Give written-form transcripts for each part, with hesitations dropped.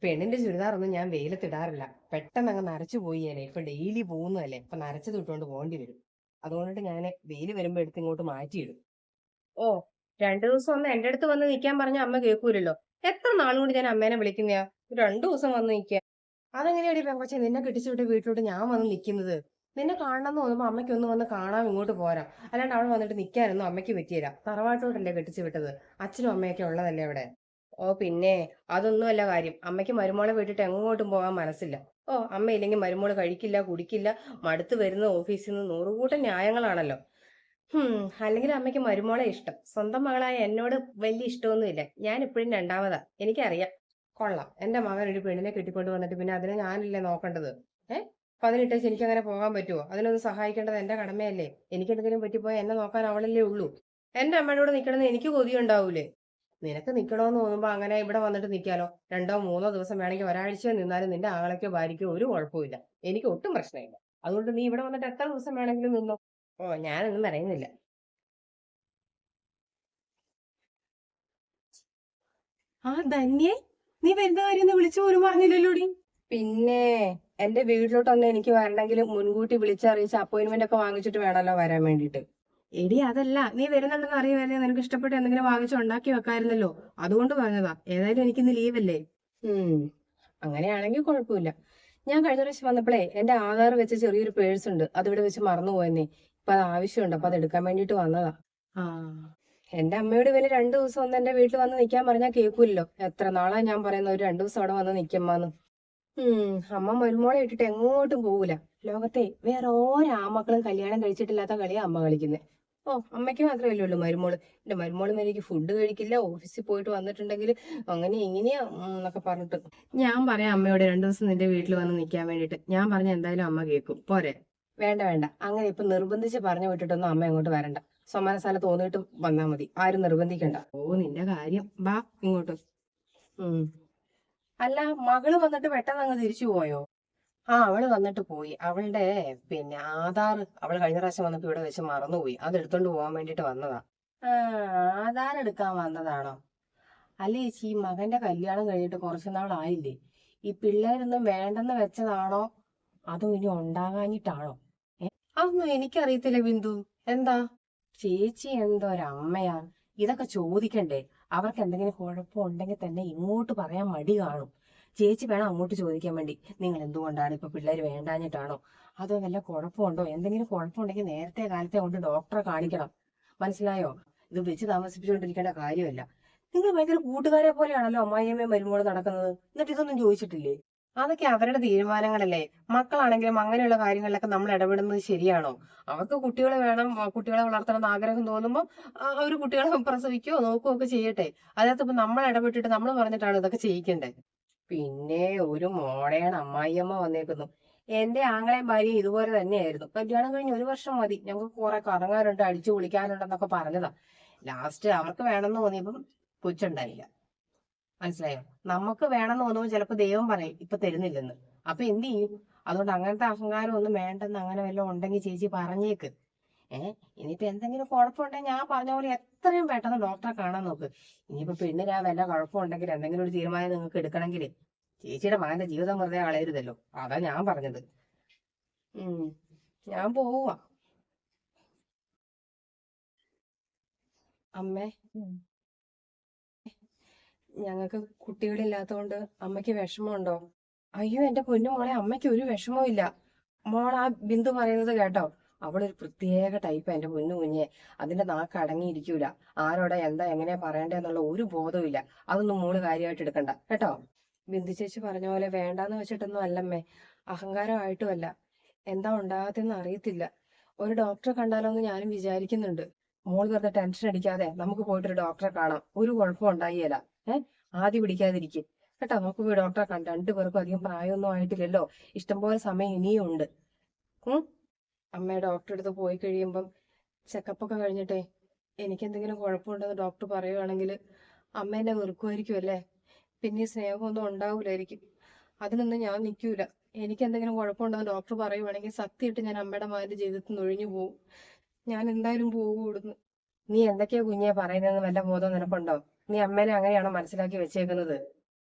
പെണ്ണിന്റെ ചുരിദാറൊന്നും ഞാൻ വെയിലത്തിടാറില്ല. പെട്ടെന്ന് അങ്ങ് നരച്ചു പോയില്ലേ. ഇപ്പൊ ഡെയിലി പോകുന്നതല്ലേ, ഇപ്പൊ നരച്ചത് ഇട്ടുകൊണ്ട് പോകേണ്ടി വരും. അതുകൊണ്ടിട്ട് ഞാൻ വെയിൽ വരുമ്പോ എടുത്ത് ഇങ്ങോട്ട് മാറ്റിയിടും. ഓ, 2 ദിവസം ഒന്ന് എന്റെ അടുത്ത് വന്ന് നിൽക്കാൻ പറഞ്ഞ അമ്മ കേൾക്കൂലല്ലോ. എത്ര നാളും കൊണ്ട് ഞാൻ അമ്മേനെ വിളിക്കുന്നയാ. 2 ദിവസം വന്ന് നിൽക്കുക. അതെങ്ങനെയാടി പെങ്കൊച്ചെ നിന്നെ കെട്ടിച്ചു വിട്ട് വീട്ടിലോട്ട് ഞാൻ വന്ന് നിൽക്കുന്നത്? നിന്നെ കാണണം എന്ന് തോന്നുമ്പോ അമ്മയ്ക്ക് ഒന്ന് വന്ന് കാണാൻ ഇങ്ങോട്ട് പോരാ. അല്ലാണ്ട് അവിടെ വന്നിട്ട് നിൽക്കാനൊന്നും അമ്മയ്ക്ക് പറ്റിയില്ല. തറവാട്ടോട്ടല്ലേ കെട്ടിച്ചു വിട്ടത്. അച്ഛനും അമ്മയൊക്കെ ഉള്ളതല്ലേ അവിടെ. ഓ പിന്നെ, അതൊന്നുമല്ല കാര്യം. അമ്മയ്ക്ക് മരുമോളെ വിട്ടിട്ട് എങ്ങോട്ടും പോകാൻ മനസ്സില്ല. ഓ, അമ്മയില്ലെങ്കിൽ മരുമോള് കഴിക്കില്ല, കുടിക്കില്ല, മടുത്ത് വരുന്ന ഓഫീസിൽ നിന്ന് നൂറുകൂട്ടം ന്യായങ്ങളാണല്ലോ. ഹും. അല്ലെങ്കിൽ അമ്മയ്ക്ക് മരുമോളെ ഇഷ്ടം. സ്വന്തം മകളായ എന്നോട് വലിയ ഇഷ്ടമൊന്നുമില്ല. ഞാൻ ഇപ്പോഴും രണ്ടാമതാ. എനിക്കറിയാം. കൊള്ളാം. എന്റെ മകൻ ഒരു പെണ്ണിനെ കെട്ടിക്കൊണ്ട് വന്നിട്ട് പിന്നെ അതിനെ ഞാനല്ലേ നോക്കേണ്ടത്? അപ്പൊ അതിനിട്ടേച്ച് എനിക്ക് അങ്ങനെ പോകാൻ പറ്റുമോ? അതിനൊന്ന് സഹായിക്കേണ്ടത് എന്റെ കടമയല്ലേ? എനിക്കെന്തെങ്കിലും പറ്റിപ്പോയാൽ എന്നെ നോക്കാൻ അവളല്ലേ ഉള്ളൂ. എന്റെ അമ്മയുടെ കൂടെ നിൽക്കണമെന്ന് എനിക്ക് കൊതിയുണ്ടാവൂലേ? നിനക്ക് നിക്കണോന്ന് തോന്നുമ്പോ അങ്ങനെ ഇവിടെ വന്നിട്ട് നിൽക്കാലോ. 2 3 ദിവസം വേണമെങ്കിൽ ഒരാഴ്ച നിന്നാലും നിന്റെ ആങ്ങളയ്ക്കോ ഭാര്യയ്ക്കോ ഒരു കുഴപ്പമില്ല. എനിക്ക് ഒട്ടും പ്രശ്നമില്ല. അതുകൊണ്ട് നീ ഇവിടെ വന്നിട്ട് എത്ര ദിവസം വേണമെങ്കിലും നിന്നോ. ഓ, ഞാനൊന്നും പറയുന്നില്ല. ആ ധന്യേ, നീ വരുന്ന കാര്യം ഒന്ന് വിളിച്ചു പോലും പറഞ്ഞില്ലല്ലോടി. പിന്നെ എന്റെ വീട്ടിലോട്ടൊന്ന് എനിക്ക് വരണമെങ്കിൽ മുൻകൂട്ടി വിളിച്ചറിയിച്ച് അപ്പോയിന്റ്മെന്റ് ഒക്കെ വാങ്ങിച്ചിട്ട് വേണമല്ലോ വരാൻ വേണ്ടിട്ട്. എടി അതല്ല, നീ വരുന്നുണ്ടെന്ന് അറിയുമായിരുന്നു. നിനക്ക് ഇഷ്ടപ്പെട്ട് എന്തെങ്കിലും വാങ്ങിച്ച് ഉണ്ടാക്കി വെക്കായിരുന്നല്ലോ. അതുകൊണ്ട് പറഞ്ഞതാ. ഏതായാലും എനിക്കിന്ന് ലീവല്ലേ. ഉം. അങ്ങനെയാണെങ്കിൽ കുഴപ്പമില്ല. ഞാൻ കഴിഞ്ഞ പ്രാവശ്യം വന്നപ്പോഴേ എന്റെ ആധാർ വെച്ച് ചെറിയൊരു പേഴ്സ് ഉണ്ട്. അതിവിടെ വെച്ച് മറന്നുപോയെന്നേ. ഇപ്പൊ അത് ആവശ്യമുണ്ട്. അപ്പൊ അത് എടുക്കാൻ വേണ്ടിട്ട് വന്നതാ. ആ, എന്റെ അമ്മയോട് ഇവന് 2 ദിവസം ഒന്ന് എന്റെ വീട്ടിൽ വന്ന് നിൽക്കാൻ പറഞ്ഞാൽ കേൾക്കൂല്ലോ. എത്ര നാളാ ഞാൻ പറയുന്ന ഒരു 2 ദിവസം അവിടെ വന്ന് നിൽക്കുമ്മാന്ന്. അമ്മ മരുമോളെ ഇട്ടിട്ട് എങ്ങോട്ടും പോകൂല. ലോകത്തെ വേറെ ഓരോ ആമക്കളും കല്യാണം കഴിച്ചിട്ടില്ലാത്ത കളിയാ അമ്മ കളിക്കുന്നത്. ഓ, അമ്മയ്ക്ക് മാത്രമല്ലേ ഉള്ളൂ മരുമോള്. എന്റെ മരുമോള് എനിക്ക് ഫുഡ് കഴിക്കില്ല. ഓഫീസിൽ പോയിട്ട് വന്നിട്ടുണ്ടെങ്കിൽ അങ്ങനെ ഇങ്ങനെയാ എന്നൊക്കെ പറഞ്ഞിട്ട്. ഞാൻ പറയാം അമ്മയോട് 2 ദിവസം നിന്റെ വീട്ടിൽ വന്ന് നിൽക്കാൻ വേണ്ടിട്ട്. ഞാൻ പറഞ്ഞ എന്തായാലും അമ്മ കേൾക്കും. പോരെ? വേണ്ട വേണ്ട, അങ്ങനെ ഇപ്പൊ നിർബന്ധിച്ച് പറഞ്ഞു വിട്ടിട്ടൊന്നും അമ്മ ഇങ്ങോട്ട് വരണ്ട. സമാനസ്ഥാനം തോന്നിയിട്ട് വന്നാ മതി. ആരും നിർബന്ധിക്കണ്ട. ഓ, നിന്റെ കാര്യം. ബാ ഇങ്ങോട്ട്. ഉം. അല്ല, മകള് വന്നിട്ട് പെട്ടെന്ന് അങ്ങ് തിരിച്ചു പോയോ? ആ, അവള് വന്നിട്ട് പോയി. അവളുടെ പിന്നെ ആധാർ അവള് കഴിഞ്ഞ പ്രാവശ്യം വന്നപ്പോ ഇവിടെ വെച്ച് മറന്നുപോയി. അത് എടുത്തോണ്ട് പോകാൻ വേണ്ടിട്ട് വന്നതാ. ആ, ആധാർ എടുക്കാൻ വന്നതാണോ? അല്ല ചേച്ചി, ഈ മകന്റെ കല്യാണം കഴിഞ്ഞിട്ട് കുറച്ചു നാളായില്ലേ? ഈ പിള്ളേരൊന്നും വേണ്ടെന്ന് വെച്ചതാണോ അതോ ഇനി ഉണ്ടാകാഞ്ഞിട്ടാണോ? അതൊന്നും എനിക്കറിയത്തില്ല ബിന്ദു. എന്താ? ചേച്ചി എന്തോ ഒരമ്മയാ. ഇതൊക്കെ ചോദിക്കണ്ടേ? അവർക്ക് എന്തെങ്കിലും കുഴപ്പമുണ്ടെങ്കിൽ തന്നെ ഇങ്ങോട്ട് പറയാൻ മടി കാണും. ചേച്ചി വേണം അങ്ങോട്ട് ചോദിക്കാൻ വേണ്ടി. നിങ്ങൾ എന്തുകൊണ്ടാണ് ഇപ്പൊ പിള്ളേര് വേണ്ടാഞ്ഞിട്ടാണോ അതോ വല്ല കുഴപ്പമുണ്ടോ? എന്തെങ്കിലും കുഴപ്പമുണ്ടെങ്കിൽ നേരത്തെ കാലത്തെ കൊണ്ട് ഡോക്ടറെ കാണിക്കണം. മനസ്സിലായോ? ഇത് വെച്ച് താമസിപ്പിച്ചുകൊണ്ടിരിക്കേണ്ട കാര്യമല്ല. നിങ്ങൾ ഭയങ്കര കൂട്ടുകാരെ പോലെയാണല്ലോ അമ്മായിയമ്മയും മരുമോളും നടക്കുന്നത്. എന്നിട്ട് ഇതൊന്നും ചോദിച്ചിട്ടില്ലേ? അതൊക്കെ അവരുടെ തീരുമാനങ്ങളല്ലേ. മക്കളാണെങ്കിലും അങ്ങനെയുള്ള കാര്യങ്ങളിലൊക്കെ നമ്മൾ ഇടപെടുന്നത് ശരിയാണോ? അവർക്ക് കുട്ടികളെ വേണം, കുട്ടികളെ വളർത്തണം എന്ന് ആഗ്രഹം തോന്നുമ്പോൾ അവർ കുട്ടികളെ പ്രസവിക്കുകയോ നോക്കുകയോ ഒക്കെ ചെയ്യട്ടെ. അതിനകത്ത് ഇപ്പൊ നമ്മൾ ഇടപെട്ടിട്ട് നമ്മൾ പറഞ്ഞിട്ടാണ് ഇതൊക്കെ ചെയ്യിക്കണ്ടേ? പിന്നെ ഒരു മോഡേൺ അമ്മായിയമ്മ വന്നേക്കുന്നു. എന്റെ ആങ്ങളെയും ഭാര്യയും ഇതുപോലെ തന്നെയായിരുന്നു. കല്യാണം കഴിഞ്ഞ് 1 വർഷം മതി. ഞങ്ങൾക്ക് കുറെ കറങ്ങാനുണ്ട്, അടിച്ചു പൊളിക്കാനുണ്ടെന്നൊക്കെ പറഞ്ഞതാ. ലാസ്റ്റ് അവർക്ക് വേണമെന്ന് തോന്നിയപ്പം കൊച്ചുണ്ടായില്ല. മനസ്സിലായോ? നമുക്ക് വേണമെന്ന് തോന്നുമ്പോൾ ചിലപ്പോ ദൈവം പറയും ഇപ്പൊ തരുന്നില്ലെന്ന്. അപ്പൊ എന്ത് ചെയ്യും? അതുകൊണ്ട് അങ്ങനത്തെ അഹങ്കാരം ഒന്നും വേണ്ടെന്ന് അങ്ങനെ വല്ലതും ഉണ്ടെങ്കിൽ ചേച്ചി പറഞ്ഞേക്ക്. ഇനിയിപ്പോ എന്തെങ്കിലും കുഴപ്പമുണ്ടെങ്കിൽ ഞാൻ പറഞ്ഞ പോലെ എത്രയും പെട്ടെന്ന് ഡോക്ടറെ കാണാൻ നോക്ക്. ഇനിയിപ്പോ പെണ്ണിന് ആ വല്ല കുഴപ്പമുണ്ടെങ്കിൽ എന്തെങ്കിലും ഒരു തീരുമാനം നിങ്ങൾക്ക് എടുക്കണമെങ്കിൽ ചേച്ചിയുടെ മകന്റെ ജീവിതം വെറുതെ കളയരുതല്ലോ. അതാ ഞാൻ പറഞ്ഞത്. ഉം. ഞാൻ പോവാ. അമ്മേ, ഞങ്ങൾക്ക് കുട്ടികളില്ലാത്തതുകൊണ്ട് അമ്മയ്ക്ക് വിഷമമുണ്ടോ? അയ്യോ എന്റെ പൊന്നു മോളെ, അമ്മയ്ക്ക് ഒരു വിഷമവും ഇല്ല. മോൾ ആ ബിന്ദു പറയുന്നത് കേട്ടോ? അവളൊരു പ്രത്യേക ടൈപ്പ് എന്റെ പൊന്നു കുഞ്ഞെ. അതിന്റെ നാക്ക് അടങ്ങിയിരിക്കൂല. ആരോടെ എന്താ എങ്ങനെയാ പറയണ്ടേന്നുള്ള ഒരു ബോധവും ഇല്ല. അതൊന്നും മോള് കാര്യമായിട്ട് എടുക്കണ്ട കേട്ടോ. ബിന്ദു ചേച്ചി പറഞ്ഞ പോലെ വേണ്ടാന്ന് വെച്ചിട്ടൊന്നും അല്ലമ്മേ. അഹങ്കാരമായിട്ടും അല്ല. എന്താ ഉണ്ടാകത്തെന്ന് അറിയത്തില്ല. ഒരു ഡോക്ടറെ കണ്ടാലോന്ന് ഞാനും വിചാരിക്കുന്നുണ്ട്. മോള് വെറുതെ ടെൻഷൻ അടിക്കാതെ നമുക്ക് പോയിട്ടൊരു ഡോക്ടറെ കാണാം. ഒരു കുഴപ്പം ഉണ്ടായില്ല. ആദ്യം പിടിക്കാതിരിക്കും കേട്ടോ. നമുക്ക് പോയി ഡോക്ടറെ കണ്ട. 2 പേർക്കും അധികം പ്രായമൊന്നും ആയിട്ടില്ലല്ലോ. ഇഷ്ടംപോലെ സമയം ഇനിയും ഉണ്ട്. ഉം. അമ്മ ഡോക്ടറെ അടുത്ത് പോയി കഴിയുമ്പം ചെക്കപ്പ് ഒക്കെ കഴിഞ്ഞിട്ടേ എനിക്ക് എന്തെങ്കിലും കുഴപ്പമുണ്ടെന്ന് ഡോക്ടർ പറയുവാണെങ്കിൽ അമ്മ എന്നെ വെറുക്കുമായിരിക്കും അല്ലേ. പിന്നെ ഈ സ്നേഹമൊന്നും ഉണ്ടാവൂലായിരിക്കും. അതിനൊന്നും ഞാൻ നിൽക്കൂല. എനിക്ക് എന്തെങ്കിലും കുഴപ്പമുണ്ടെന്ന് ഡോക്ടർ പറയുവാണെങ്കിൽ സത്യമായിട്ട് ഞാൻ അമ്മയുടെ മകന്റെ ജീവിതത്തിൽ നിന്ന് ഒഴിഞ്ഞു പോകും. ഞാൻ എന്തായാലും പോകും ഇവിടുന്ന്. നീ എന്തൊക്കെയാ കുഞ്ഞെ പറയുന്നതെന്ന് വല്ല ബോധം നിനക്കുണ്ടോ? നീ അമ്മേനെ അങ്ങനെയാണോ മനസ്സിലാക്കി വെച്ചേക്കുന്നത്?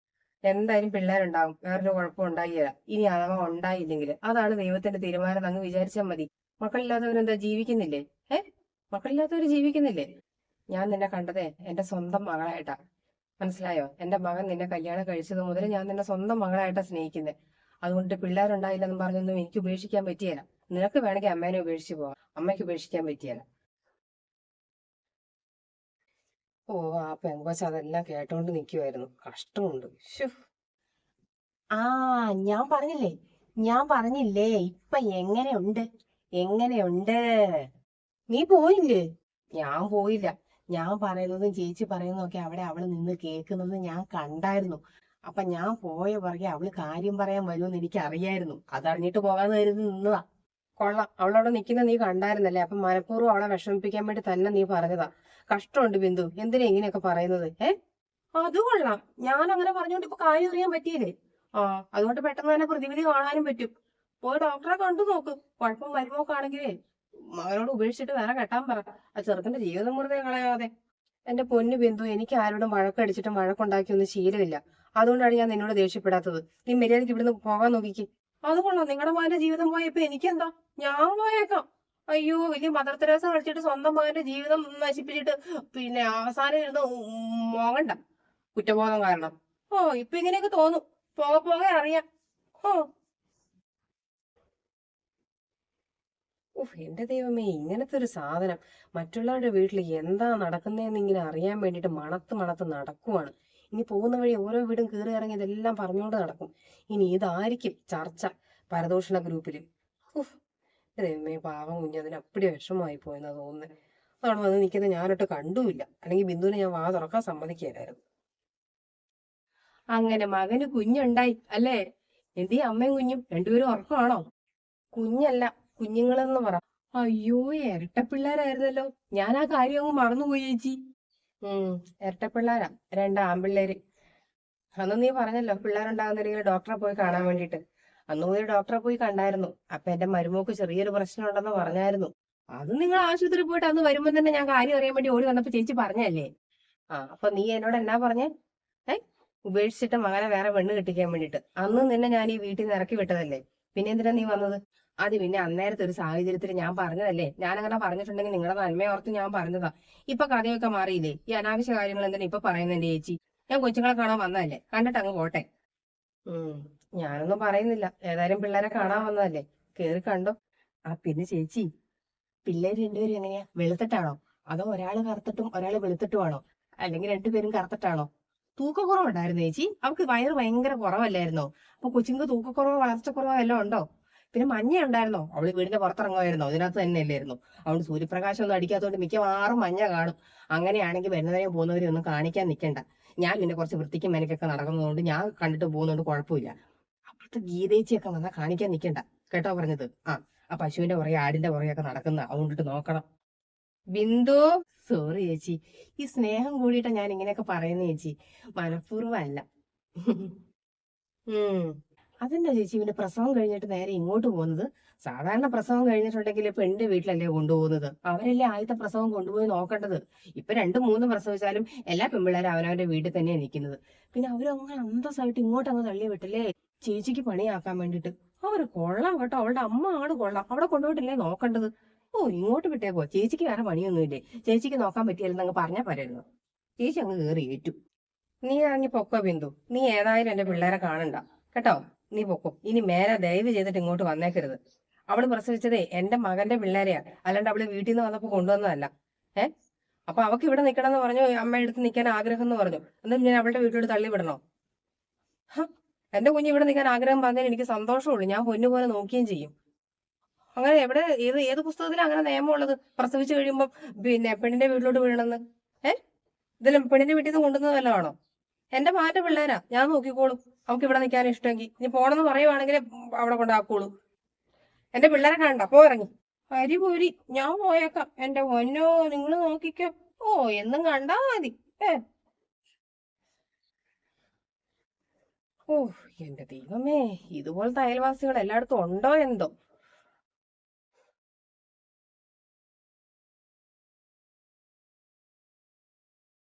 എന്തായാലും പിള്ളേരുണ്ടാവും, വേറൊരു കുഴപ്പം ഉണ്ടായില്ല. ഇനി അഥവാ ഉണ്ടായില്ലെങ്കിൽ അതാണ് ദൈവത്തിന്റെ തീരുമാനം അങ്ങ് വിചാരിച്ചാൽ മതി. മക്കളില്ലാത്തവരെന്താ ജീവിക്കുന്നില്ലേ? ഏ മക്കളില്ലാത്തവര് ജീവിക്കുന്നില്ലേ? ഞാൻ നിന്നെ കണ്ടതേ എന്റെ സ്വന്തം മകളായിട്ടാ. മനസ്സിലായോ? എന്റെ മകൻ നിന്നെ കല്യാണം കഴിച്ചത് മുതൽ ഞാൻ നിന്നെ സ്വന്തം മകളായിട്ടാ സ്നേഹിക്കുന്നത്. അതുകൊണ്ട് പിള്ളേരുണ്ടായില്ലെന്നും പറഞ്ഞൊന്നും എനിക്ക് ഉപേക്ഷിക്കാൻ പറ്റിയല്ല. നിനക്ക് വേണമെങ്കിൽ അമ്മേനെ ഉപേക്ഷിച്ച് പോവാം, അമ്മയ്ക്ക് ഉപേക്ഷിക്കാൻ പറ്റിയല്ല. ഓ, ആ പെങ്കൊച്ച് അതെല്ലാം കേട്ടോണ്ട് നിൽക്കുമായിരുന്നു. കഷ്ടമുണ്ട്. ശ്ശോ. ആ, ഞാൻ പറഞ്ഞില്ലേ ഞാൻ പറഞ്ഞില്ലേ ഇപ്പൊ എങ്ങനെയുണ്ട്? എങ്ങനെയുണ്ട്? നീ പോയില്ലേ? ഞാൻ പോയില്ല. ഞാൻ പറയുന്നതും ചേച്ചി പറയുന്നതും ഒക്കെ അവിടെ അവള് നിന്ന് കേൾക്കുന്നത് ഞാൻ കണ്ടായിരുന്നു. അപ്പൊ ഞാൻ പോയ പുറകെ അവള് കാര്യം പറയാൻ വരുമെന്ന് എനിക്ക് അറിയായിരുന്നു. അതറിഞ്ഞിട്ട് പോകാന്ന് കരുതി നിന്നതാ. കൊള്ളാം, അവളവിടെ നിൽക്കുന്ന നീ കണ്ടായിരുന്നല്ലേ? അപ്പൊ മനഃപൂർവ്വം അവളെ വിഷമിപ്പിക്കാൻ വേണ്ടി തന്നെ നീ പറഞ്ഞതാ. കഷ്ടമുണ്ട് ബിന്ദു, എന്തിനാ ഇങ്ങനെയൊക്കെ പറയുന്നത്? അത് കൊള്ളാം. ഞാൻ അങ്ങനെ പറഞ്ഞുകൊണ്ട് ഇപ്പൊ കാര്യം അറിയാൻ പറ്റിയില്ലേ? ആ, അതുകൊണ്ട് പെട്ടെന്ന് തന്നെ പ്രതിവിധി കാണാനും പറ്റും. പോയി ഡോക്ടറെ കണ്ടു നോക്ക്. കുഴപ്പം വരുമ്പോക്കാണെങ്കിലേ മകനോട് ഉപേക്ഷിച്ചിട്ട് വേറെ കെട്ടാൻ പറ. ആ ചെറുക്കന്റെ ജീവിതം വെറുതെ കളയാതെ. എന്റെ പൊന്നു ബിന്ദു, എനിക്ക് ആരോടും വഴക്കടിച്ചിട്ടും വഴക്കുണ്ടാക്കിയൊന്നും ശീലമില്ല. അതുകൊണ്ടാണ് ഞാൻ നിന്നോട് ദേഷ്യപ്പെടാത്തത്. നീ മര്യാദയ്ക്ക് ഇവിടുന്ന് പോകാൻ നോക്കിക്ക്. അത് കൊള്ളാം, നിങ്ങളുടെ മകന്റെ ജീവിതം പോയപ്പോ എനിക്കെന്താ? ഞാൻ പോയേക്കാം. അയ്യോ, വലിയ മദർ തെരേസ കളിച്ചിട്ട് സ്വന്തം മകന്റെ ജീവിതം നശിപ്പിച്ചിട്ട് പിന്നെ അവസാനം ഇരുന്ന് മോങ്ങണ്ട കുറ്റബോധം കാരണം. ഓ, ഇപ്പൊ ഇങ്ങനെയൊക്കെ തോന്നും. പോകെ പോകെ അറിയാം. ഓ, ഉഫ്, എന്റെ ദൈവമേ, ഇങ്ങനത്തെ ഒരു സാധനം മറ്റുള്ളവരുടെ വീട്ടിൽ എന്താ നടക്കുന്നതെന്ന് ഇങ്ങനെ അറിയാൻ വേണ്ടിയിട്ട് മണത്ത് മണത്ത് നടക്കുവാണ്. ഇനി പോകുന്ന വഴി ഓരോ വീടും കയറി ഇറങ്ങി ഇതെല്ലാം പറഞ്ഞുകൊണ്ട് നടക്കും. ഇനി ഇതായിരിക്കും ചർച്ച പരദൂഷണ ഗ്രൂപ്പില്. ഉഫ്, എന്റെ ദൈവമേ, പാവം കുഞ്ഞതിന് അപ്പടി വിഷമമായി പോയെന്നാ തോന്നുന്നത്. അവിടെ വന്ന് നിൽക്കുന്നത് ഞാനൊട്ട് കണ്ടുമില്ല. അല്ലെങ്കിൽ ബിന്ദുവിനെ ഞാൻ വാ തുറക്കാൻ സമ്മതിക്കുകയായിരുന്നു. അങ്ങനെ മകന് കുഞ്ഞുണ്ടായി അല്ലേ? എന്തീ അമ്മയും കുഞ്ഞും രണ്ടുപേരും ഉറക്കമാണോ? കുഞ്ഞല്ല, കുഞ്ഞുങ്ങളെന്ന് പറ. അയ്യോ, ഇരട്ടപ്പിള്ളേരായിരുന്നല്ലോ. ഞാൻ ആ കാര്യം അങ്ങ് മറന്നുപോയി ചേച്ചി. ഉം ഇരട്ടപ്പിള്ളേരാ, രണ്ട് ആൺപിള്ളേര്. അന്ന് നീ പറഞ്ഞല്ലോ പിള്ളേരുണ്ടാകുന്നില്ലെങ്കിൽ ഡോക്ടറെ പോയി കാണാൻ വേണ്ടിട്ട്. അന്ന് പോയി ഡോക്ടറെ പോയി കണ്ടായിരുന്നു. അപ്പൊ എന്റെ മരുമോക്ക് ചെറിയൊരു പ്രശ്നം ഉണ്ടെന്ന് പറഞ്ഞായിരുന്നു. അത് നിങ്ങൾ ആശുപത്രി പോയിട്ട് അന്ന് വരുമ്പോ തന്നെ ഞാൻ കാര്യം അറിയാൻ വേണ്ടി ഓടി വന്നപ്പോ ചേച്ചി പറഞ്ഞല്ലേ? ആ, അപ്പൊ നീ എന്നോട് എന്നാ പറഞ്ഞേ? ഏ ഉപേക്ഷിച്ചിട്ട് മകനെ വേറെ പെണ്ണ് കെട്ടിക്കാൻ വേണ്ടിട്ട്. അന്ന് നിന്നെ ഞാൻ ഈ വീട്ടിൽ നിന്ന് ഇറക്കി വിട്ടതല്ലേ? പിന്നെ എന്തിനാ നീ വന്നത്? അത് പിന്നെ അന്നേരത്തെ ഒരു സാഹചര്യത്തിൽ ഞാൻ പറഞ്ഞതല്ലേ. ഞാൻ അങ്ങനെ പറഞ്ഞിട്ടുണ്ടെങ്കിൽ നിങ്ങളുടെ നന്മയോർത്ത് ഞാൻ പറഞ്ഞതാ. ഇപ്പൊ കഥയൊക്കെ മാറിയില്ലേ? ഈ അനാവശ്യ കാര്യങ്ങൾ എന്തിനാ ഇപ്പൊ പറയുന്നത് ചേച്ചി? ഞാൻ കൊച്ചുങ്ങളെ കാണാൻ വന്നതല്ലേ, കണ്ടിട്ട് അങ്ങ് പോട്ടെ. ഉം ഞാനൊന്നും പറയുന്നില്ല. ഏതായാലും പിള്ളേരെ കാണാൻ വന്നതല്ലേ, കേറി കണ്ടോ. ആ, പിന്നെ ചേച്ചി, പിള്ളേര് രണ്ടുപേരും എങ്ങനെയാ? വെളുത്തിട്ടാണോ? അതോ ഒരാള് കറുത്തിട്ടും ഒരാള് വെളുത്തിട്ടുമാണോ? അല്ലെങ്കിൽ രണ്ടുപേരും കറുത്തിട്ടാണോ? തൂക്കക്കുറവുണ്ടായിരുന്നു ചേച്ചി. അവർക്ക് വയറ് ഭയങ്കര കുറവല്ലായിരുന്നോ? അപ്പൊ കൊച്ചുങ്ങൾക്ക് തൂക്കക്കുറവോ വളർച്ചക്കുറവോ വല്ലതും ഉണ്ടോ? പിന്നെ മഞ്ഞ ഉണ്ടായിരുന്നോ? അവള് വീടിന്റെ പുറത്തിറങ്ങുമായിരുന്നോ? ഇതിനകത്ത് തന്നെ അല്ലായിരുന്നു? അതുകൊണ്ട് സൂര്യപ്രകാശം ഒന്നും അടിക്കാത്തതുകൊണ്ട് മിക്കവാറും മഞ്ഞ കാണും. അങ്ങനെയാണെങ്കിൽ വരുന്നവരെയും പോകുന്നവരെയും ഒന്നും കാണിക്കാൻ നിൽക്കണ്ട. ഞാൻ പിന്നെ കുറച്ച് വൃത്തിക്കും മെനക്കൊക്കെ നടക്കുന്നതുകൊണ്ട് ഞാൻ കണ്ടിട്ട് പോകുന്നതുകൊണ്ട് കുഴപ്പമില്ല. അപ്പുറത്തെ ഗീതേച്ചിയൊക്കെ വന്നാൽ കാണിക്കാൻ നിൽക്കണ്ട. കേട്ടോ പറഞ്ഞത്? ആ പശുവിന്റെ പുറകെ ആടിന്റെ പുറകെയൊക്കെ നടക്കുന്ന അതുകൊണ്ടിട്ട് നോക്കണം. ബിന്ദു, സോറി ചേച്ചി. ഈ സ്നേഹം കൂടിയിട്ടാ ഞാൻ ഇങ്ങനെയൊക്കെ പറയുന്ന ചേച്ചി, മനഃപൂർവ്വം അല്ല. ഉം അതെന്താ ചേച്ചി പിന്നെ പ്രസവം കഴിഞ്ഞിട്ട് നേരെ ഇങ്ങോട്ട് പോകുന്നത്? സാധാരണ പ്രസവം കഴിഞ്ഞിട്ടുണ്ടെങ്കിൽ പെണ്ണിന്റെ വീട്ടിലല്ലേ കൊണ്ടുപോകുന്നത്? അവരല്ലേ ആദ്യത്തെ പ്രസവം കൊണ്ടുപോയി നോക്കേണ്ടത്. ഇപ്പൊ രണ്ടും മൂന്നും പ്രസവിച്ചാലും എല്ലാ പെൺപിള്ളേരും അവനവന്റെ വീട്ടിൽ തന്നെയാണ് നിൽക്കുന്നത്. പിന്നെ അവരങ്ങനെ അന്തസ്സായിട്ട് ഇങ്ങോട്ട് അങ്ങ് തള്ളി വിട്ടില്ലേ ചേച്ചിക്ക് പണിയാക്കാൻ വേണ്ടിട്ട്. അവര് കൊള്ളാം കേട്ടോ, അവളുടെ അമ്മ ആള് കൊള്ളാം. അവിടെ കൊണ്ടുപോയിട്ടില്ലേ നോക്കേണ്ടത്? ഓ, ഇങ്ങോട്ട് വിട്ടേക്കോ. ചേച്ചിക്ക് വേറെ പണിയൊന്നുമില്ലേ? ചേച്ചിക്ക് നോക്കാൻ പറ്റിയല്ലെന്നങ്ങ് പറഞ്ഞാ പോരായിരുന്നു? ചേച്ചി അങ്ങ് കയറി ഏറ്റു. നീ ഇറങ്ങി പൊക്കോ ബിന്ദു. നീ ഏതായാലും എന്റെ പിള്ളേരെ കാണണ്ട കേട്ടോ. നീ പൊക്കോ. ഇനി മേലെ ദയവ് ചെയ്തിട്ട് ഇങ്ങോട്ട് വന്നേക്കരുത്. അവള് പ്രസവിച്ചതേ എന്റെ മകന്റെ പിള്ളേരെയാ, അല്ലാണ്ട് അവള് വീട്ടിൽ നിന്ന് വന്നപ്പോ കൊണ്ടുവന്നതല്ല. ഏ അപ്പൊ അവക്ക് ഇവിടെ നിക്കണം എന്ന് പറഞ്ഞു, അമ്മ എടുത്ത് നിൽക്കാൻ ആഗ്രഹം എന്ന് പറഞ്ഞു. എന്നിട്ട് ഞാൻ അവളുടെ വീട്ടിലോട്ട് തള്ളി വിടണോ? എന്റെ കുഞ്ഞ് ഇവിടെ നിൽക്കാൻ ആഗ്രഹം പറഞ്ഞാൽ എനിക്ക് സന്തോഷമുള്ളൂ. ഞാൻ പൊന്നുപോലെ നോക്കുകയും ചെയ്യും. അങ്ങനെ എവിടെ ഏത് പുസ്തകത്തിലാണ് അങ്ങനെ നിയമമുള്ളത്? പ്രസവിച്ചു കഴിയുമ്പോൾ പിന്നെ പെണ്ണിന്റെ വീട്ടിലോട്ട് വീഴണമെന്ന്? ഇതിലും പെണ്ണിന്റെ വീട്ടിൽ നിന്ന് കൊണ്ടുവന്നത് വല്ലതാണോ? എന്റെ മാറ്റ പിള്ളേരാ, ഞാൻ നോക്കിക്കോളും. അവൾക്ക് ഇവിടെ നിൽക്കാൻ ഇഷ്ടമെങ്കിൽ ഇനി പോണെന്ന് പറയുവാണെങ്കിൽ അവിടെ കൊണ്ടാക്കോളൂ. എന്റെ പിള്ളേരെ കണ്ട പോ, ഇറങ്ങി. അരിപൂരി, ഞാൻ പോയേക്കാം. എന്റെ പൊന്നോ, നിങ്ങൾ നോക്കിക്കോ. ഓ, എന്നും കണ്ടാ മതി. ഏ ഓ, എന്റെ ദൈവമേ, ഇതുപോലത്തെ അയൽവാസികൾ എല്ലായിടത്തും ഉണ്ടോ എന്തോ?